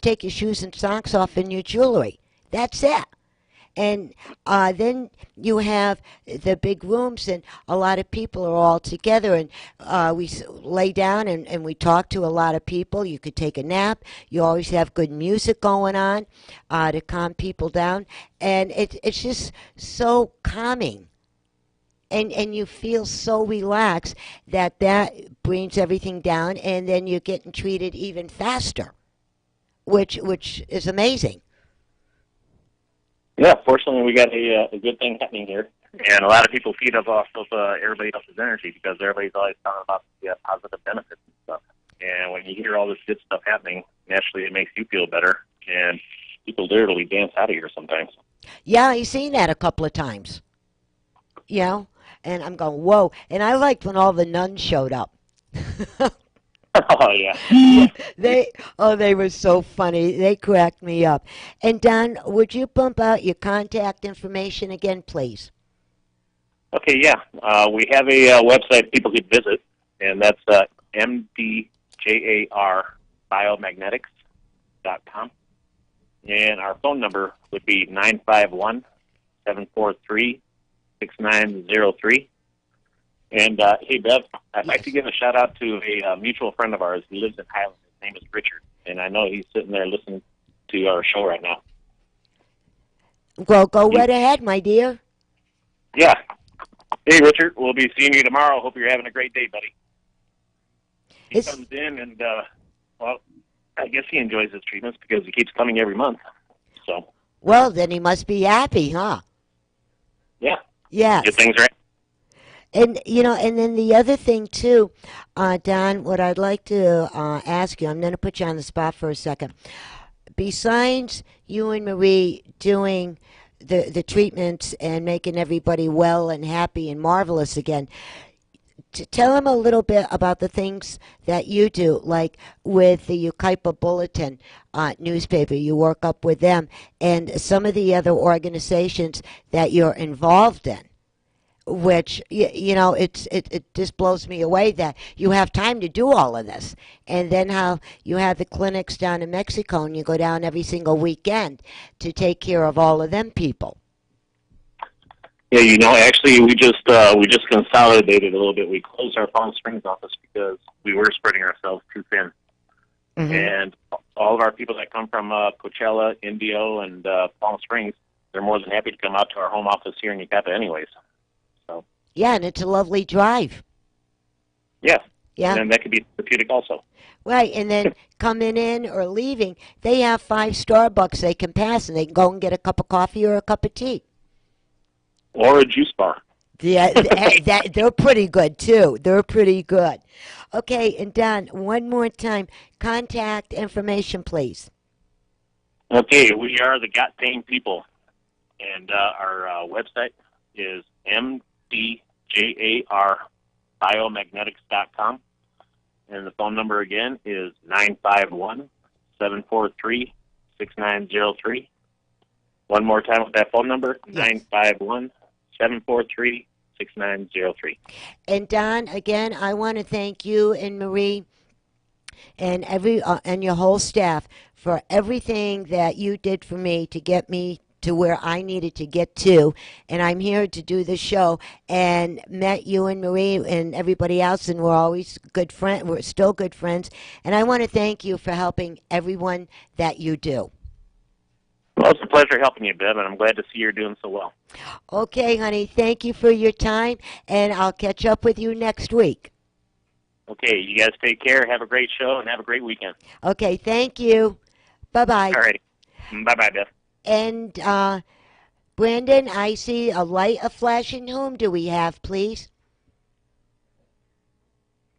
take your shoes and socks off and your jewelry. That's it. And then you have the big rooms, and a lot of people are all together, and we lay down and we talk to a lot of people. You could take a nap. You always have good music going on to calm people down, and it's just so calming. And you feel so relaxed that brings everything down, and then you're getting treated even faster, which is amazing. Yeah, fortunately, we got a good thing happening here, and a lot of people feed off of everybody else's energy because everybody's always talking about the positive benefits and stuff. And when you hear all this good stuff happening, naturally it makes you feel better, and people literally dance out of here sometimes. Yeah, I've seen that a couple of times. You know, and I'm going, whoa. And I liked when all the nuns showed up. Oh, yeah. They were so funny. They cracked me up. And Don, would you bump out your contact information again, please? Okay, yeah. We have a website people could visit, and that's mdjarbiomagnetic.com. And our phone number would be 951-743-6903. And, hey, Bev, I'd like to give a shout-out to a mutual friend of ours who lives in Highland. His name is Richard, and I know he's sitting there listening to our show right now. Well, go right ahead, my dear. Yeah. Hey, Richard, we'll be seeing you tomorrow. Hope you're having a great day, buddy. He comes in, and, well, I guess he enjoys his treatments because he keeps coming every month. So. Well, then he must be happy, huh? Yeah. Yes. Good things right. And, you know, and then the other thing, too, Don, what I'd like to ask you, I'm going to put you on the spot for a second. Besides you and Marie doing the treatments and making everybody well and happy and marvelous again, tell them a little bit about the things that you do, like with the Yucaipa Bulletin newspaper. You work up with them, and some of the other organizations that you're involved in. Which, you know, it just blows me away that you have time to do all of this. And then how you have the clinics down in Mexico, and you go down every single weekend to take care of all of them people. Yeah, you know, actually, we just consolidated a little bit. We closed our Palm Springs office because we were spreading ourselves too thin. Mm-hmm. And all of our people that come from Coachella, Indio, and Palm Springs, they're more than happy to come out to our home office here in Yucaipa anyways. Yeah, and it's a lovely drive. Yeah. Yeah. And that could be therapeutic also. Right, and then coming in or leaving, they have 5 Starbucks they can pass, and they can go and get a cup of coffee or a cup of tea. Or a juice bar. Yeah, they're pretty good, too. They're pretty good. Okay, and Don, one more time, contact information, please. Okay, we are the Got Pain People, and our website is mdjarbiomagnetic.com, and the phone number again is 951-743-6903. One more time with that phone number, yes. 951-743-6903. And Don, again, I want to thank you and Marie and and your whole staff for everything that you did for me to get me to where I needed to get to, and I'm here to do the show, and met you and Marie and everybody else, and we're always good friends. We're still good friends, and I want to thank you for helping everyone that you do. Well, it's a pleasure helping you, Bev, and I'm glad to see you're doing so well. Okay, honey, thank you for your time, and I'll catch up with you next week. Okay, you guys take care, have a great show, and have a great weekend. Okay, thank you. Bye-bye. All righty. Bye-bye, Bev. And, Brandon, I see a light flashing. Whom do we have, please?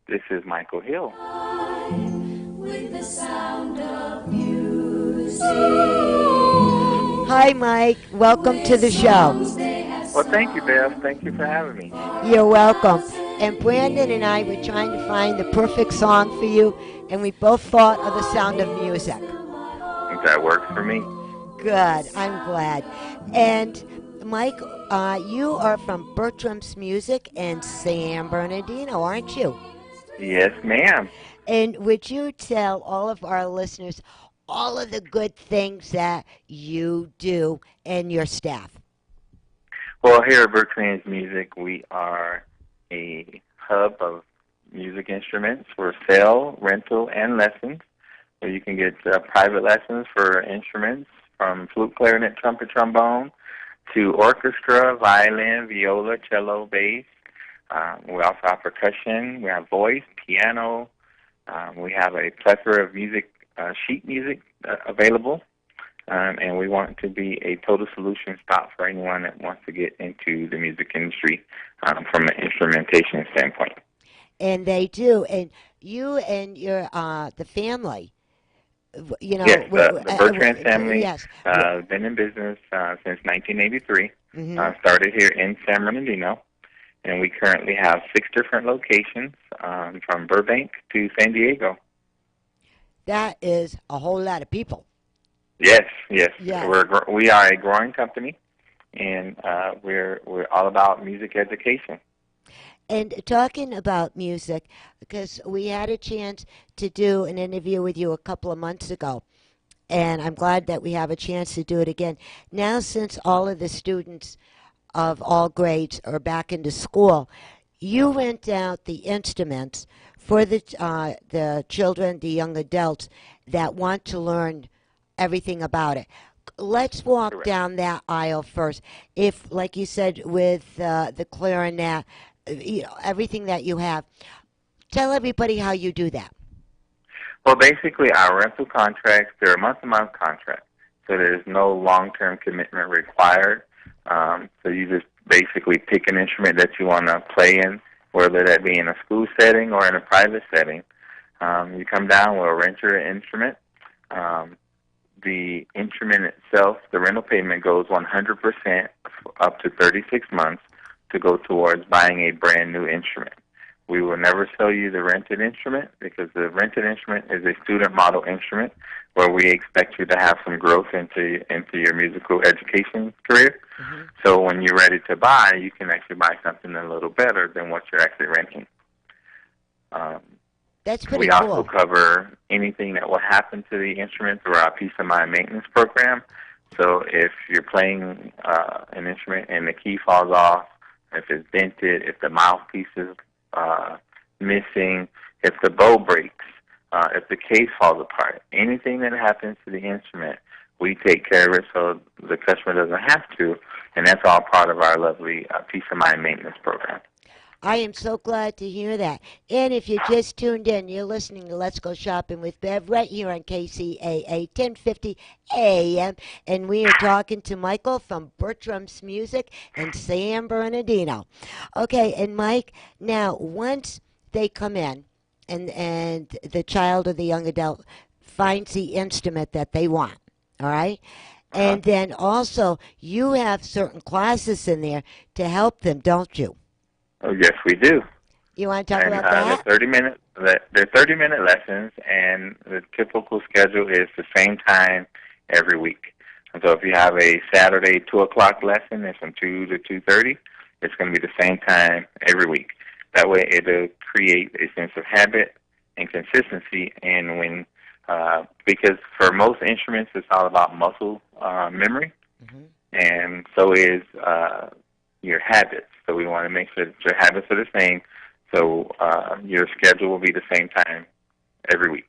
This is Michael Hill. With the sound of music. Hi, Mike. Welcome to the show. Well, thank you, Beth. Thank you for having me. You're welcome. And Brandon and I were trying to find the perfect song for you, and we both thought of the Sound of Music. That works for me. Good. I'm glad. And Mike, you are from Bertram's Music in San Bernardino, aren't you? Yes, ma'am. And would you tell all of our listeners all of the good things that you do and your staff. Well, here at Bertrand's Music, we are a hub of music instruments for sale, rental, and lessons. So you can get private lessons for instruments from flute, clarinet, trumpet, trombone, to orchestra, violin, viola, cello, bass. We also have percussion. We have voice, piano. We have a plethora of music, sheet music available. And we want to be a total solution stop for anyone that wants to get into the music industry from an instrumentation standpoint. And they do. And you and your the family, Yes, the Bertrand family yes. been in business since 1983. Hmm. Started here in San Bernardino, and we currently have 6 different locations from Burbank to San Diego. That is a whole lot of people. Yes, yes. Yes. We are a growing company, and we're all about music education. And talking about music, because we had a chance to do an interview with you a couple of months ago, and I'm glad that we have a chance to do it again. Now, since all of the students of all grades are back into school, you rent out the instruments for the children, the young adults that want to learn everything about it. Let's walk Correct. down that aisle first. If, like you said, with the clarinet, everything that you have, tell everybody how you do that. Well, basically, our rental contracts, they're a month-to-month contract, so there's no long-term commitment required. So you just basically pick an instrument that you want to play in, whether that be in a school setting or in a private setting. You come down, we'll rent your instrument. The instrument itself, the rental payment goes 100% up to 36 months to go towards buying a brand new instrument. We will never sell you the rented instrument because the rented instrument is a student model instrument where we expect you to have some growth into your musical education career. Hmm. So when you're ready to buy, you can actually buy something a little better than what you're actually renting. Um, That's pretty we also cool. cover anything that will happen to the instrument through our Peace of Mind maintenance program. So if you're playing an instrument and the key falls off, if it's dented, if the mouthpiece is missing, if the bow breaks, if the case falls apart, anything that happens to the instrument, we take care of it so the customer doesn't have to, and that's all part of our lovely Peace of Mind maintenance program. I am so glad to hear that. And if you just tuned in, you're listening to Let's Go Shopping with Bev right here on KCAA 1050 AM. And we are talking to Michael from Bertram's Music in San Bernardino. Okay, and Mike, now once they come in and the child or the young adult finds the instrument that they want, all right? Uh-huh. And then also you have certain classes in there to help them, don't you? Oh, yes, we do. You want to talk And about that? they're 30-minute lessons, and the typical schedule is the same time every week. And so if you have a Saturday 2 o'clock lesson, it's from 2 to 2:30. It's going to be the same time every week. That way, it'll create a sense of habit and consistency. And when because for most instruments, it's all about muscle memory, Hmm. and so is your habits. So we want to make sure that your habits are the same. So your schedule will be the same time every week,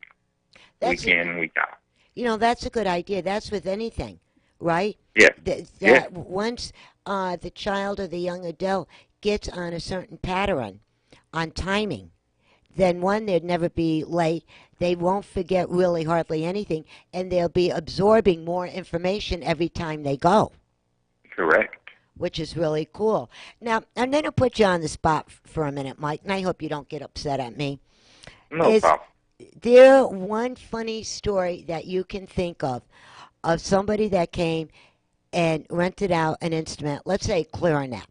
That's week in, week out. that's a good idea. That's with anything, right? Yes, That yes, once the child or the young adult gets on a certain pattern on timing, then one, they'd never be late. They won't forget really hardly anything, and they'll be absorbing more information every time they go, correct. which is really cool. Now, I'm going to put you on the spot for a minute, Mike, and I hope you don't get upset at me. No Is problem. there one funny story that you can think of somebody that came and rented out an instrument, let's say clarinet,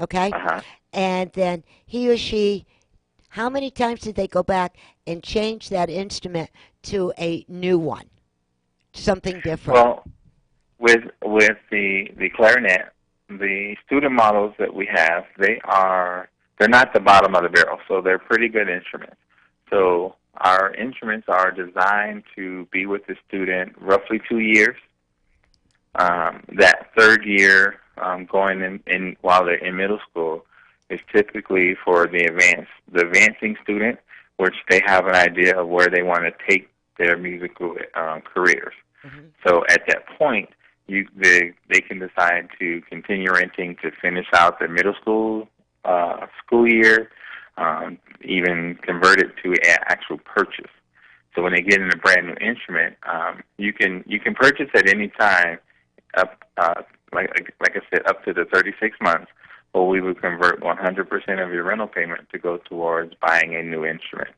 okay? Uh-huh. And then he or she, how many times did they go back and change that instrument to a new one, something different? Well, with the clarinet, the student models that we have, they're not the bottom of the barrel, so they're pretty good instruments. So our instruments are designed to be with the student roughly 2 years. That third year, going in while they're in middle school, is typically for the advancing student, which they have an idea of where they want to take their musical careers. Mm-hmm. So at that point, they can decide to continue renting to finish out their middle school school year, even convert it to an actual purchase. So when they get in a brand new instrument, you can purchase at any time up like I said, up to the 36 months, or we would convert 100% of your rental payment to go towards buying a new instrument.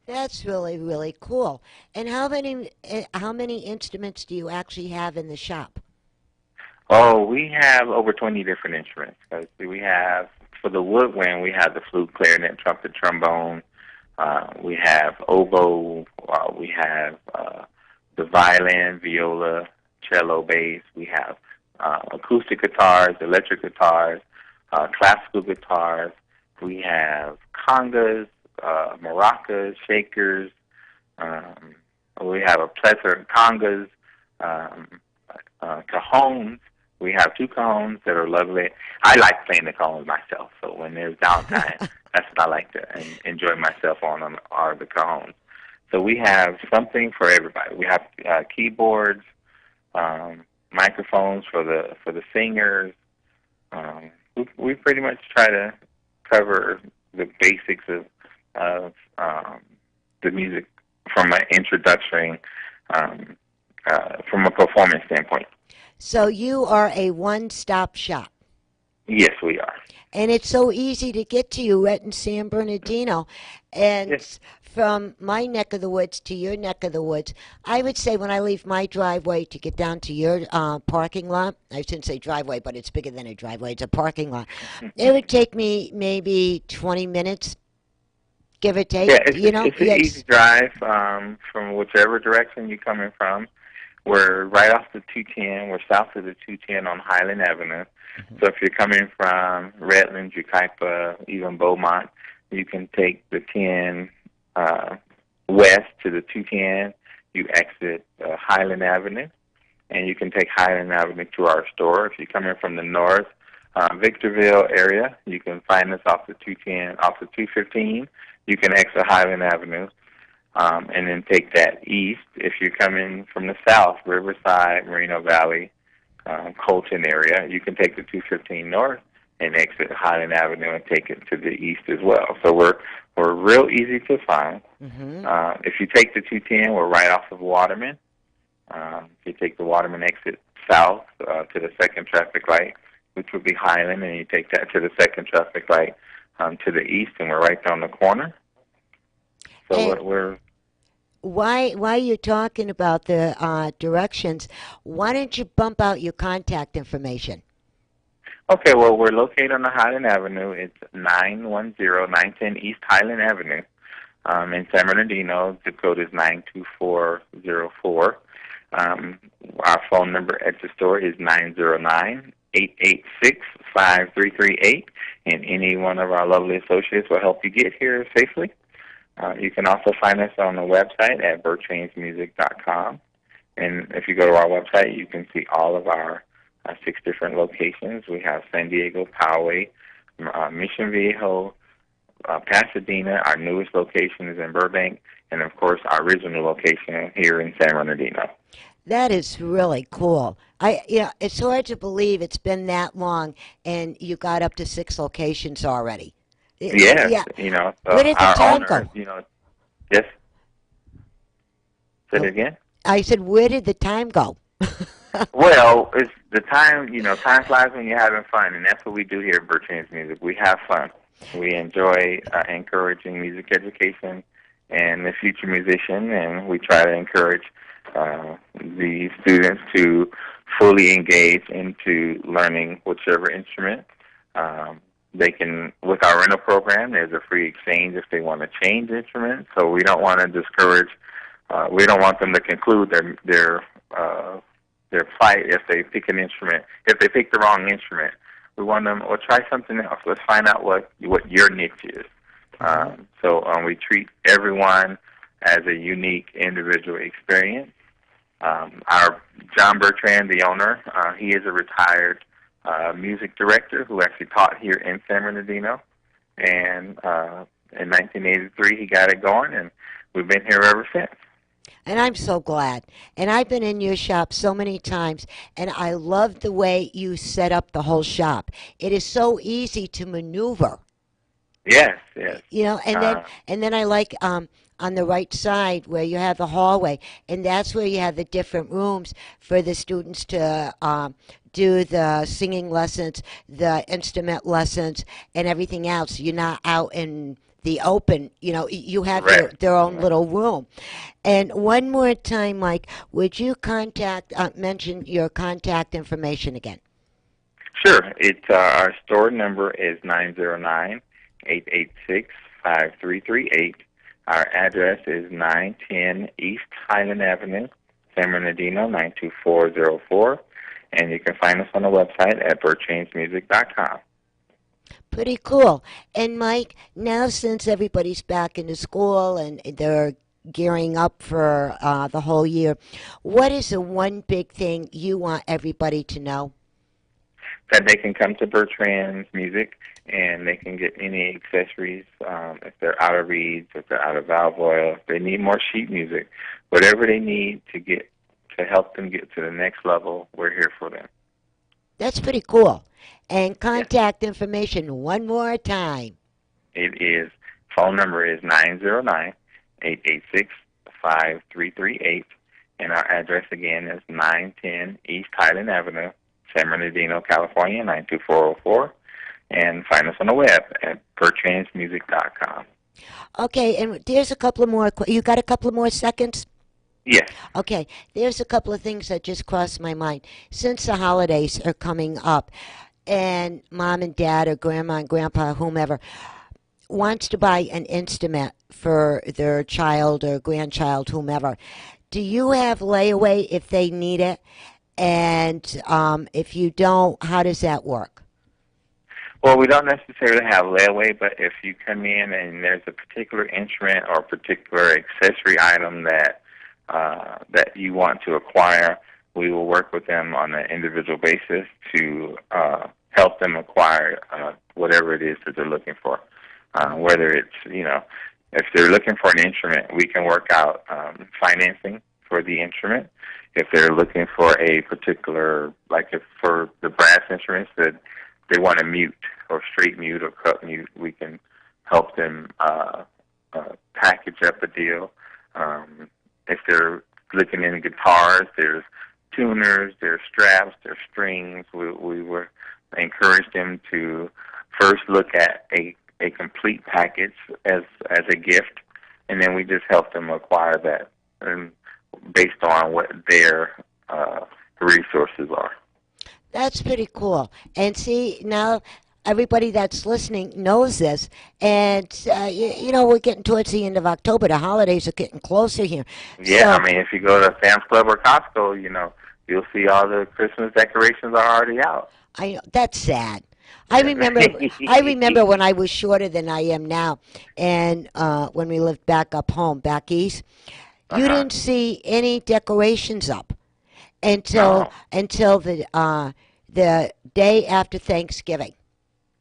That's really, really cool. And how many instruments do you actually have in the shop? Oh, we have over 20 different instruments. We have, for the woodwind, we have the flute, clarinet, trumpet, trombone. We have oboe. We have the violin, viola, cello, bass. We have acoustic guitars, electric guitars, classical guitars. We have congas, maracas, shakers. We have a plethora of congas, cajones. We have two cajones that are lovely. I like playing the cajones myself, so when there's downtime, that's what I like to enjoy myself on are the cajones. So we have something for everybody. We have keyboards, microphones for the singers. We pretty much try to cover the basics of the music from an introduction, from a performance standpoint. So you are a one-stop shop. Yes, we are. And it's so easy to get to you right in San Bernardino. And Yes. from my neck of the woods to your neck of the woods, I would say when I leave my driveway to get down to your parking lot, I shouldn't say driveway, but it's bigger than a driveway, it's a parking lot, it would take me maybe 20 minutes, give or take. Yeah, it's an Yes. easy drive from whichever direction you're coming from. We're right off the 210. We're south of the 210 on Highland Avenue. Mm-hmm. So if you're coming from Redlands, Yucaipa, even Beaumont, you can take the 10 west to the 210. You exit Highland Avenue, and you can take Highland Avenue to our store. If you're coming from the north, Victorville area, you can find us off the 210, off the 215. You can exit Highland Avenue. And then take that east. If you're coming from the south, Riverside, Moreno Valley, Colton area, you can take the 215 north and exit Highland Avenue and take it to the east as well. So we're real easy to find. Mm-hmm. If you take the 210, we're right off of Waterman. If you take the Waterman exit south to the second traffic light, which would be Highland, and you take that to the second traffic light to the east, and we're right there on the corner. So we're While you're talking about the directions, why don't you bump out your contact information? okay. Well, we're located on the Highland Avenue. It's 910 East Highland Avenue in San Bernardino. Zip code is 92404. Our phone number at the store is 909-886-5338, and any one of our lovely associates will help you get here safely. You can also find us on the website at bertrainsmusic.com. And if you go to our website, you can see all of our 6 different locations. We have San Diego, Poway, Mission Viejo, Pasadena. Our newest location is in Burbank. And, of course, our original location here in San Bernardino. That is really cool. It's hard to believe it's been that long, and you got up to 6 locations already. Yes, Yeah. So Where did the our time owner, go? Yes? Say it again? I said, where did the time go? Well, it's the time, time flies when you're having fun, and that's what we do here at Bertrand's Music. We have fun. We enjoy encouraging music education and the future musician, and we try to encourage the students to fully engage into learning whichever instrument. They can, with our rental program, there's a free exchange if they want to change instruments. So we don't want to discourage. We don't want them to conclude their plight if they pick an instrument. If they pick the wrong instrument, we want them, well, try something else. Let's find out what your niche is. So we treat everyone as a unique individual experience. Our John Bertrand, the owner, he is a retired music director who actually taught here in San Bernardino. And in 1983, he got it going, and we've been here ever since. And I'm so glad. And I've been in your shop so many times, and I love the way you set up the whole shop. It is so easy to maneuver. Yes, yes. You know, Uh, and then I like on the right side where you have the hallway, and that's where you have the different rooms for the students to do the singing lessons, the instrument lessons, and everything else. You're not out in the open. You know, you have correct. their own Correct. little room. And one more time, Mike, would you mention your contact information again? Sure. It's our store number is 909-886-5338. Our address is 910 East Highland Avenue, San Bernardino 92404. And you can find us on the website at birdchainsmusic.com. Pretty cool. And Mike, now since everybody's back into school and they're gearing up for the whole year, what is the one big thing you want everybody to know? That they can come to Bertrand's Music and they can get any accessories if they're out of reeds, if they're out of valve oil, if they need more sheet music, whatever they need to help them get to the next level, we're here for them. That's pretty cool. And Yes. contact information one more time. It is, phone number is 909-886-5338, and our address again is 910 East Highland Avenue, San Bernardino, California, 92404, and find us on the web at bertrandsmusic.com. Okay, and there's a couple of more. You got a couple of more seconds? Yes. Okay, there's a couple of things that just crossed my mind. Since the holidays are coming up, and mom and dad or grandma and grandpa, whomever, wants to buy an instrument for their child or grandchild, whomever, do you have layaway if they need it? And if you don't, how does that work? Well, we don't necessarily have layaway, but if you come in and there's a particular instrument or a particular accessory item that you want to acquire, we will work with them on an individual basis to help them acquire whatever it is that they're looking for. Whether it's, if they're looking for an instrument, we can work out financing for the instrument. If they're looking for a particular, like if for the brass instruments that they want a mute or straight mute or cut mute, we can help them package up a deal. If they're looking in guitars, there's tuners, there's straps, there's strings. We will encourage them to first look at a complete package as a gift, and then we just help them acquire that based on what their resources are. That's pretty cool. And see, now everybody that's listening knows this. And, we're getting towards the end of October. The holidays are getting closer here. Yeah, So, if you go to Sam's Club or Costco, you'll see all the Christmas decorations are already out. that's sad. I remember when I was shorter than I am now, and when we lived back up home, back east, you Uh-huh. didn't see any decorations up No, until the day after Thanksgiving.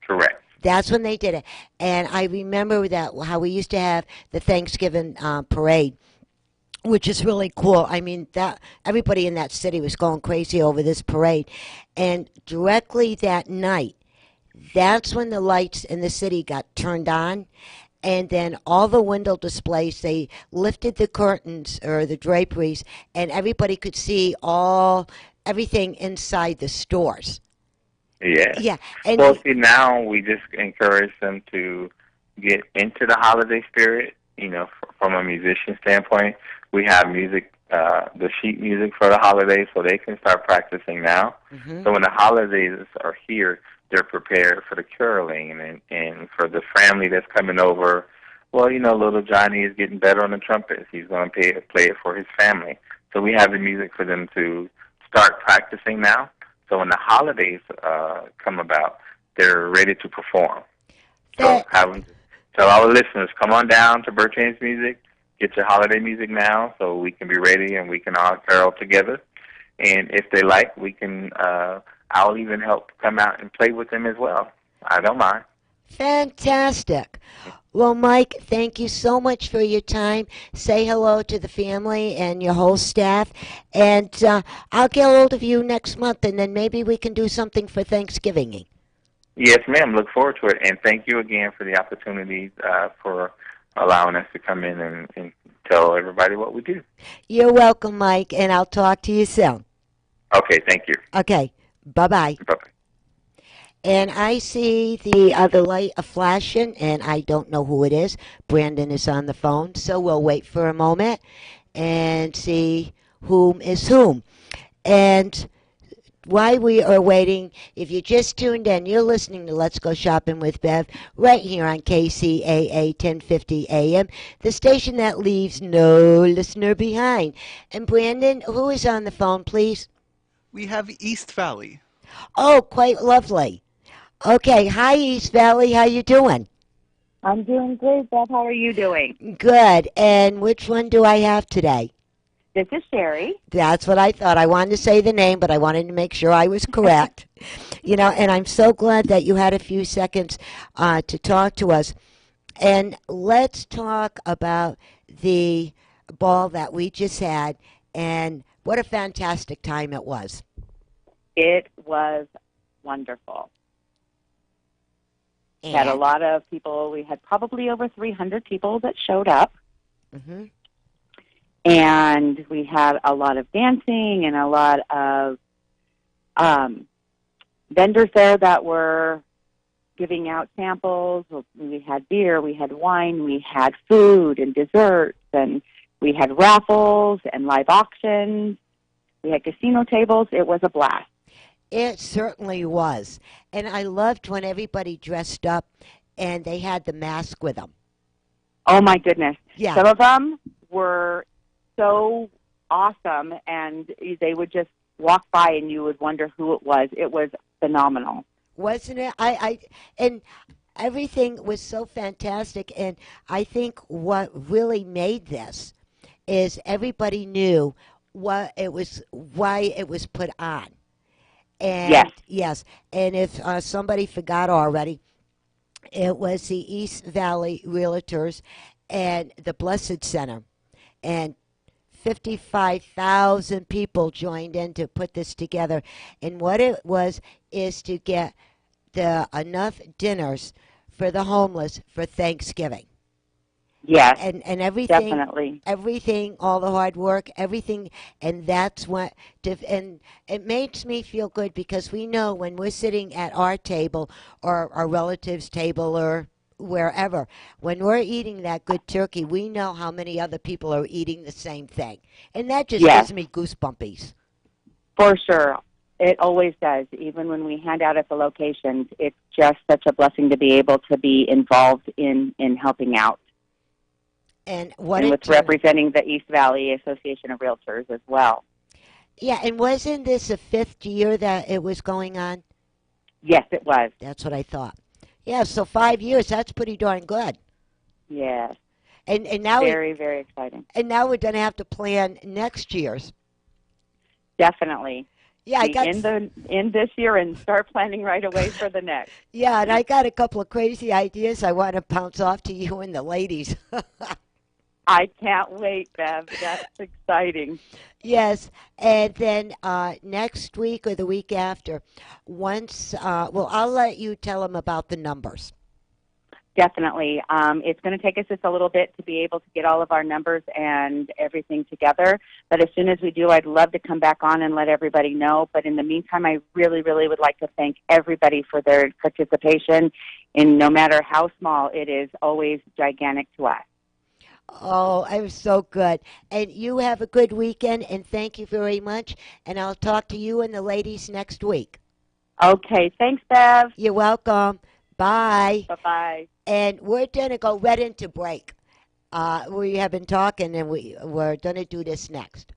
correct. That's when they did it, and I remember that how we used to have the Thanksgiving parade, which is really cool. I mean, that everybody in that city was going crazy over this parade, and directly that night, that's when the lights in the city got turned on, and then all the window displays, they lifted the curtains or the draperies, and everybody could see everything inside the stores. Yeah. Yeah, and Well, see, now we just encourage them to get into the holiday spirit. From a musician standpoint, we have music, the sheet music for the holidays, so they can start practicing now. mhm. So when the holidays are here, they're prepared for the caroling and for the family that's coming over. Well, little Johnny is getting better on the trumpet. He's going to play it for his family. So we have the music for them to start practicing now. So when the holidays come about, they're ready to perform. So That have them tell our listeners, come on down to Bertrand's Music, get your holiday music now so we can be ready and we can all carol together. And if they like, we can, I'll even help come out and play with them as well. I don't mind. Fantastic. Well, Mike, thank you so much for your time. Say hello to the family and your whole staff. And I'll get a hold of you next month, and then maybe we can do something for Thanksgiving. Yes, ma'am. Look forward to it. And thank you again for the opportunity for allowing us to come in and tell everybody what we do. You're welcome, Mike, and I'll talk to you soon. Okay, thank you. Okay, bye-bye. Bye-bye. And I see the other light flashing, and I don't know who it is. Brandon is on the phone, so we'll wait for a moment and see whom is whom. And while we are waiting, if you just tuned in, you're listening to Let's Go Shopping with Bev right here on KCAA 1050 AM, the station that leaves no listener behind. And Brandon, who is on the phone, please? We have East Valley. Oh, quite lovely. Okay, hi East Valley, how you doing? I'm doing great, Beth. How are you doing? Good. And which one do I have today? This is Sherry. That's what I thought. I wanted to say the name, but I wanted to make sure I was correct. And I'm so glad that you had a few seconds to talk to us. And let's talk about the ball that we just had and what a fantastic time it was. It was wonderful. We had a lot of people. We had probably over 300 people that showed up. Mm-hmm. And we had a lot of dancing and a lot of vendors there that were giving out samples. We had beer, we had wine, we had food and desserts, and we had raffles and live auctions. We had casino tables. It was a blast. It certainly was. And I loved when everybody dressed up and they had the mask with them. Oh, my goodness. Yeah. Some of them were so awesome, and they would just walk by and you would wonder who it was. It was phenomenal. Wasn't it? And everything was so fantastic. And I think what really made this is everybody knew what it was, why it was put on. And yes. And if somebody forgot already, it was the East Valley Realtors and the Blessed Center. And 55,000 people joined in to put this together. And what it was is to get enough dinners for the homeless for Thanksgiving. Yes, and everything, definitely. Everything, all the hard work, everything, and that's what. And it makes me feel good because we know when we're sitting at our table or our relatives' table or wherever, when we're eating that good turkey, we know how many other people are eating the same thing, and that just gives me goosebumpies. For sure. It always does. Even when we hand out at the locations, it's just such a blessing to be able to be involved in helping out. And with representing the East Valley Association of Realtors as well. Yeah, and wasn't this the 5th year that it was going on? Yes, it was. That's what I thought. Yeah, so 5 years, that's pretty darn good. Yes. And now very, very exciting. And now we're going to have to plan next year's. Definitely. Yeah, I got in this year and start planning right away for the next. Yeah, and I got a couple of crazy ideas I want to bounce off to you and the ladies. I can't wait, Bev. That's exciting. Yes, and then next week or the week after, I'll let you tell them about the numbers. Definitely. It's going to take us just a little bit to be able to get all of our numbers and everything together. But as soon as we do, I'd love to come back on and let everybody know. But in the meantime, I really, really would like to thank everybody for their participation. And no matter how small, it is always gigantic to us. Oh, it was so good. And you have a good weekend, and thank you very much. And I'll talk to you and the ladies next week. Okay. Thanks, Bev. You're welcome. Bye. Bye-bye. And we're going to go right into break. We have been talking, and we're going to do this next.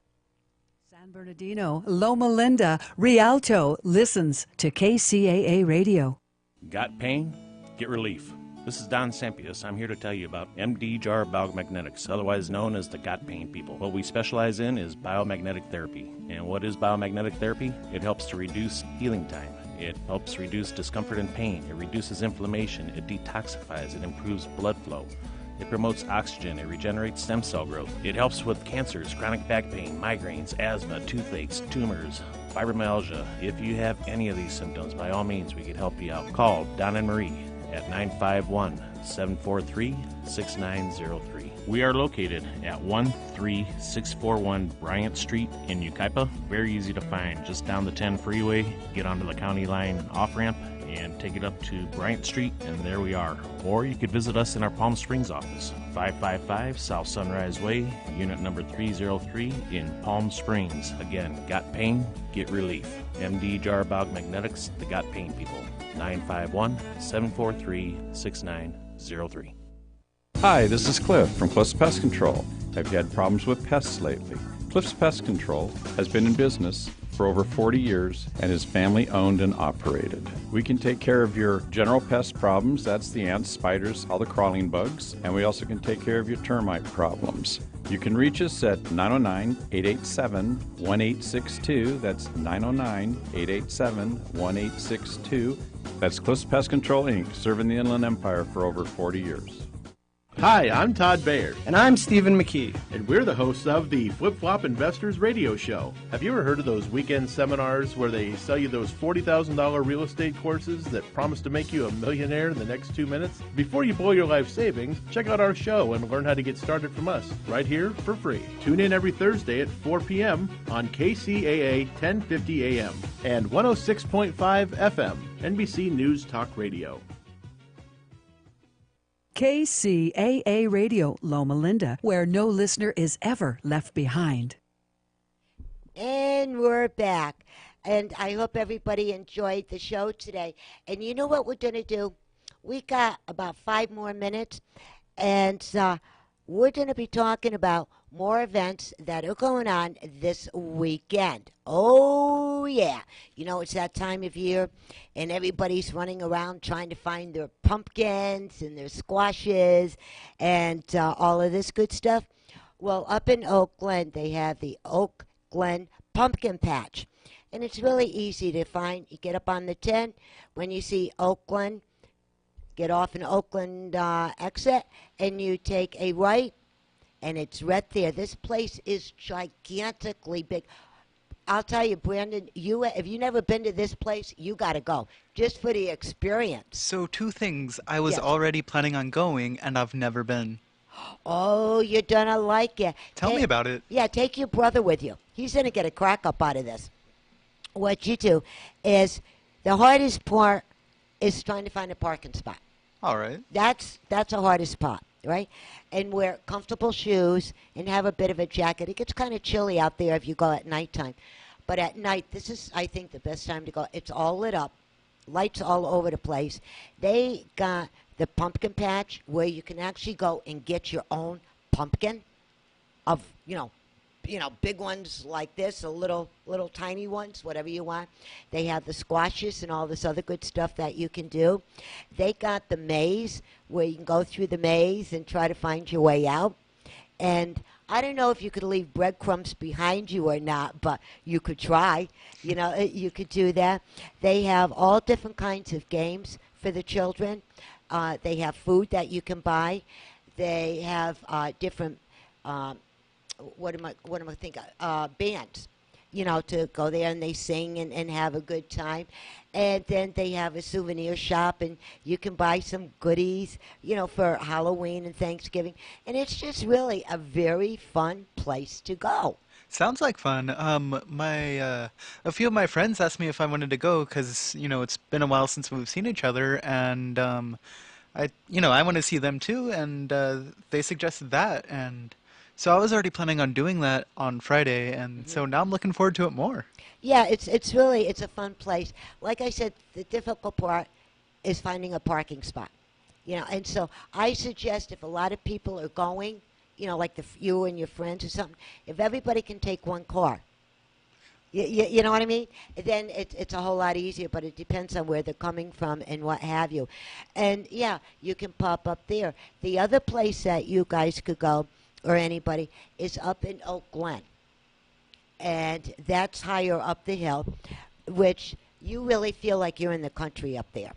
San Bernardino, Loma Linda, Rialto listens to KCAA Radio. Got pain? Get relief. This is Don Sampius. I'm here to tell you about MD Jar Biomagnetics, otherwise known as the Got Pain People. What we specialize in is biomagnetic therapy. And what is biomagnetic therapy? It helps to reduce healing time. It helps reduce discomfort and pain. It reduces inflammation. It detoxifies. It improves blood flow. It promotes oxygen. It regenerates stem cell growth. It helps with cancers, chronic back pain, migraines, asthma, toothaches, tumors, fibromyalgia. If you have any of these symptoms, by all means, we can help you out. Call Don and Marie at 951-743-6903. We are located at 13641 Bryant Street in Yucaipa. Very easy to find. Just down the 10 freeway, get onto the county line off-ramp, and take it up to Bryant Street, and there we are. Or you could visit us in our Palm Springs office, 555 South Sunrise Way, unit number 303 in Palm Springs. Again, got pain, get relief. MD Jar Biomagnetics, the Got Pain People. 951-743-6903. Hi, this is Cliff from Cliff's Pest Control. Have you had problems with pests lately? Cliff's Pest Control has been in business for over 40 years and is family owned and operated. We can take care of your general pest problems, that's the ants, spiders, all the crawling bugs, and we also can take care of your termite problems. You can reach us at 909-887-1862. That's 909-887-1862. That's Cliff's Pest Control, Inc., serving the Inland Empire for over 40 years. Hi, I'm Todd Bayer. And I'm Stephen McKee. And we're the hosts of the Flip Flop Investors Radio Show. Have you ever heard of those weekend seminars where they sell you those $40,000 real estate courses that promise to make you a millionaire in the next 2 minutes? Before you blow your life savings, check out our show and learn how to get started from us right here for free. Tune in every Thursday at 4 p.m. on KCAA 1050 AM and 106.5 FM, NBC News Talk Radio. KCAA Radio, Loma Linda, where no listener is ever left behind. And we're back. And I hope everybody enjoyed the show today. And you know what we're going to do? We got about 5 more minutes. And we're going to be talking about more events that are going on this weekend. Oh, yeah. You know, it's that time of year, and everybody's running around trying to find their pumpkins and their squashes and all of this good stuff. Well, up in Oak Glen, they have the Oak Glen Pumpkin Patch. And it's really easy to find. You get up on the 10. When you see Oak Glen, get off an Oakland exit, and you take a right, and it's right there. This place is gigantically big. I'll tell you, Brandon, if you've never been to this place, you got to go, just for the experience. So 2 things. I was already planning on going, and I've never been. Oh, you're going to like it. Tell me about it. Yeah, take your brother with you. He's going to get a crack up out of this. What you do is, the hardest part is trying to find a parking spot. All right. That's the hardest part, right? And wear comfortable shoes and have a bit of a jacket. It gets kind of chilly out there if you go at nighttime. But at night, this is, I think, the best time to go. It's all lit up, lights all over the place. They got the pumpkin patch where you can actually go and get your own pumpkin of, big ones like this, or little tiny ones, whatever you want. They have the squashes and all this other good stuff that you can do. They got the maze where you can go through the maze and try to find your way out. And I don't know if you could leave breadcrumbs behind you or not, but you could try. You could do that. They have all different kinds of games for the children. They have food that you can buy. They have different what am I thinking? Bands, to go there, and they sing and have a good time. And then they have a souvenir shop, and you can buy some goodies, for Halloween and Thanksgiving. And it's just really a very fun place to go. Sounds like fun. A few of my friends asked me if I wanted to go because, it's been a while since we've seen each other, and I want to see them too, and they suggested that, and so I was already planning on doing that on Friday, and so now I'm looking forward to it more. Yeah, it's a fun place. Like I said, the difficult part is finding a parking spot. And so I suggest if a lot of people are going, like you and your friends or something, if everybody can take one car. You know what I mean? Then it's a whole lot easier, but it depends on where they're coming from and what have you. And yeah, you can pop up there. The other place that you guys could go, or anybody, is up in Oak Glen. And that's higher up the hill, which you really feel like you're in the country up there.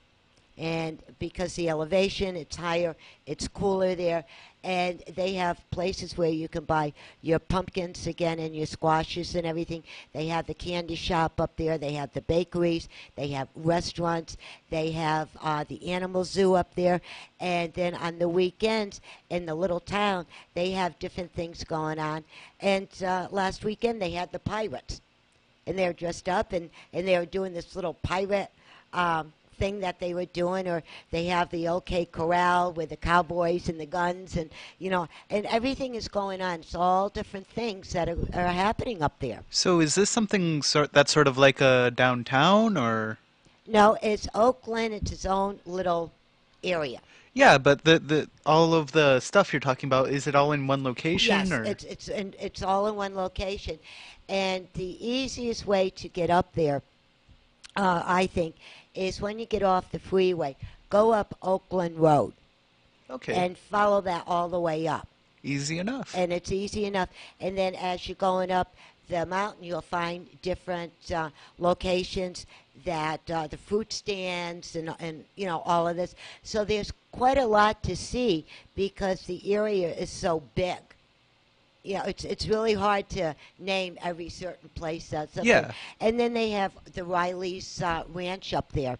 And because the elevation, it's higher, it's cooler there, and they have places where you can buy your pumpkins again and your squashes and everything. They have the candy shop up there, they have the bakeries, they have restaurants, they have the animal zoo up there, and then on the weekends in the little town, they have different things going on. And last weekend they had the pirates, and they were dressed up, and they were doing this little pirate thing that they were doing, or they have the OK Corral with the cowboys and the guns, and and everything is going on. It's all different things that are happening up there. So is this something that's sort of like a downtown, or? No, it's Oak Glen. It's its own little area. Yeah, but the all of the stuff you're talking about, is it all in one location? Yes, or? it's all in one location, and the easiest way to get up there, I think, is when you get off the freeway, go up Oakland Road. Okay. And follow that all the way up. Easy enough. And it's easy enough. And then as you're going up the mountain, you'll find different locations that the fruit stands and all of this. So there's quite a lot to see because the area is so big. Yeah, it's really hard to name every certain place that's up there. And then they have the Riley's Ranch up there,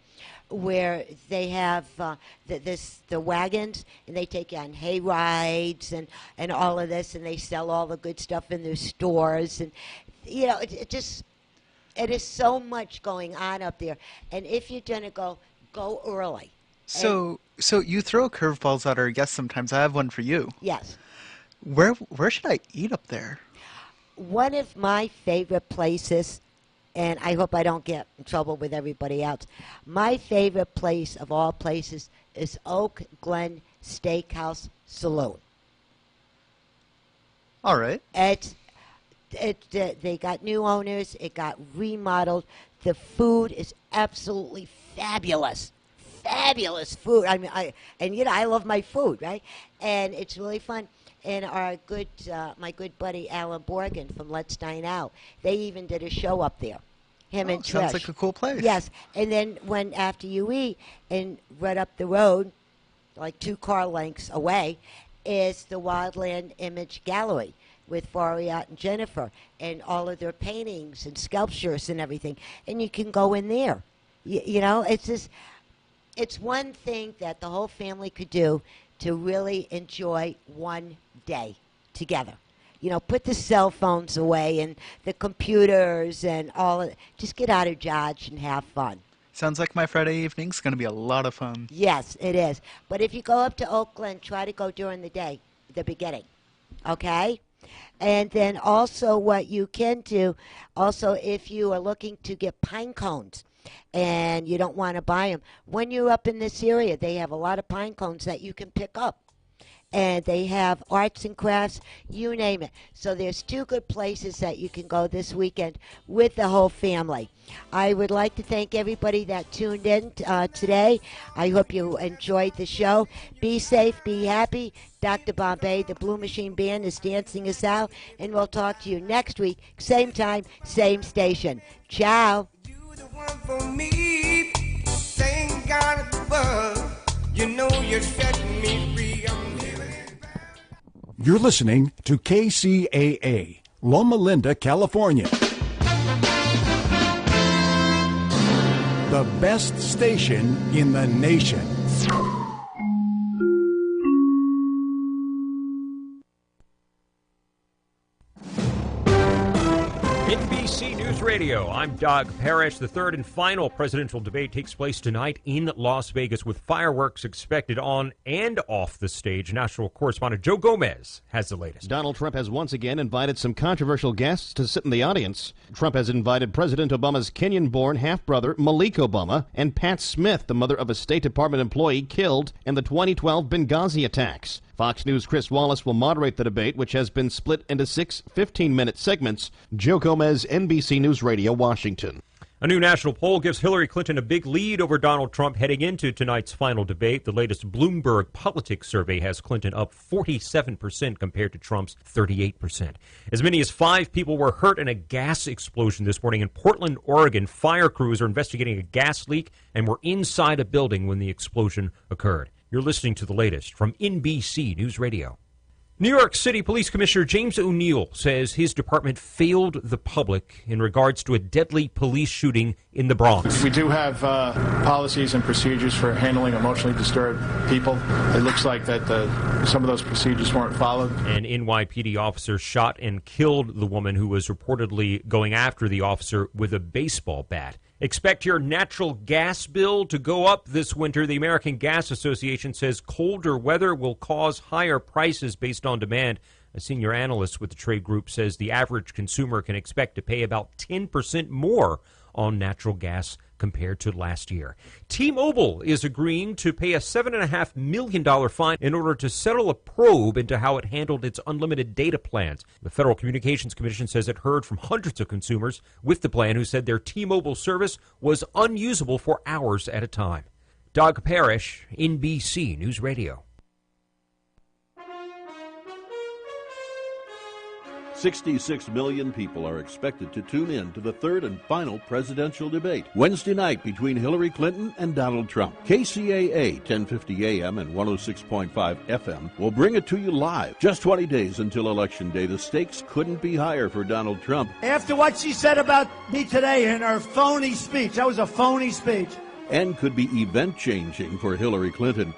where they have the wagons, and they take you on hay rides and all of this, and they sell all the good stuff in their stores, and it is so much going on up there. And if you're gonna go early. So you throw curveballs at our guests sometimes. I have one for you. Yes. Where should I eat up there? One of my favorite places, and I hope I don't get in trouble with everybody else, my favorite place of all places is Oak Glen Steakhouse Saloon. All right. They got new owners. It got remodeled. The food is absolutely fabulous. Fabulous food. I mean, I love my food, right? And it's really fun. And my good buddy Alan Borgen from Let's Dine Out, they even did a show up there. Him and Trish. Sounds like a cool place. Yes, and then after you eat, and right up the road, like 2 car lengths away, is the Wildland Image Gallery with Fariat and Jennifer, and all of their paintings and sculptures and everything. And you can go in there. It's one thing that the whole family could do to really enjoy one day together. Put the cell phones away and the computers and all of it. Just get out of Dodge and have fun. Sounds like my Friday evening's going to be a lot of fun. Yes, it is. But if you go up to Oak Glen, try to go during the day, the beginning. Okay? And then also what you can do, if you are looking to get pine cones, and you don't want to buy them, when you're up in this area, they have a lot of pine cones that you can pick up. And they have arts and crafts, you name it. So there's 2 good places that you can go this weekend with the whole family. I would like to thank everybody that tuned in today. I hope you enjoyed the show. Be safe, be happy. Dr. Bombay, the Blue Machine Band, is dancing us out. And we'll talk to you next week, same time, same station. Ciao. One for me, thank God above. You set me free. I'm living. You're listening to KCAA, Loma Linda, California. The best station in the nation. NBC News Radio, I'm Doug Parrish. The third and final presidential debate takes place tonight in Las Vegas with fireworks expected on and off the stage. National correspondent Joe Gomez has the latest. Donald Trump has once again invited some controversial guests to sit in the audience. Trump has invited President Obama's Kenyan-born half-brother Malik Obama and Pat Smith, the mother of a State Department employee killed in the 2012 Benghazi attacks. Fox News' Chris Wallace will moderate the debate, which has been split into 6 15-minute segments. Joe Gomez, NBC News Radio, Washington. A new national poll gives Hillary Clinton a big lead over Donald Trump heading into tonight's final debate. The latest Bloomberg Politics survey has Clinton up 47% compared to Trump's 38%. As many as 5 people were hurt in a gas explosion this morning in Portland, Oregon. Fire crews are investigating a gas leak and were inside a building when the explosion occurred. You're listening to the latest from NBC News Radio. New York City Police Commissioner James O'Neill says his department failed the public in regards to a deadly police shooting in the Bronx. We do have policies and procedures for handling emotionally disturbed people. It looks like that some of those procedures weren't followed. An NYPD officer shot and killed the woman who was reportedly going after the officer with a baseball bat. Expect your natural gas bill to go up this winter. The American Gas Association says colder weather will cause higher prices based on demand. A senior analyst with the trade group says the average consumer can expect to pay about 10% more on natural gas compared to last year. T-Mobile is agreeing to pay a $7.5 million fine in order to settle a probe into how it handled its unlimited data plans. The Federal Communications Commission says it heard from hundreds of consumers with the plan who said their T-Mobile service was unusable for hours at a time. Doug Parrish, NBC News Radio. 66 million people are expected to tune in to the third and final presidential debate Wednesday night between Hillary Clinton and Donald Trump. KCAA 1050 AM and 106.5 FM will bring it to you live. Just 20 days until Election Day, the stakes couldn't be higher for Donald Trump. After what she said about me today in her phony speech, that was a phony speech. And could be event-changing for Hillary Clinton.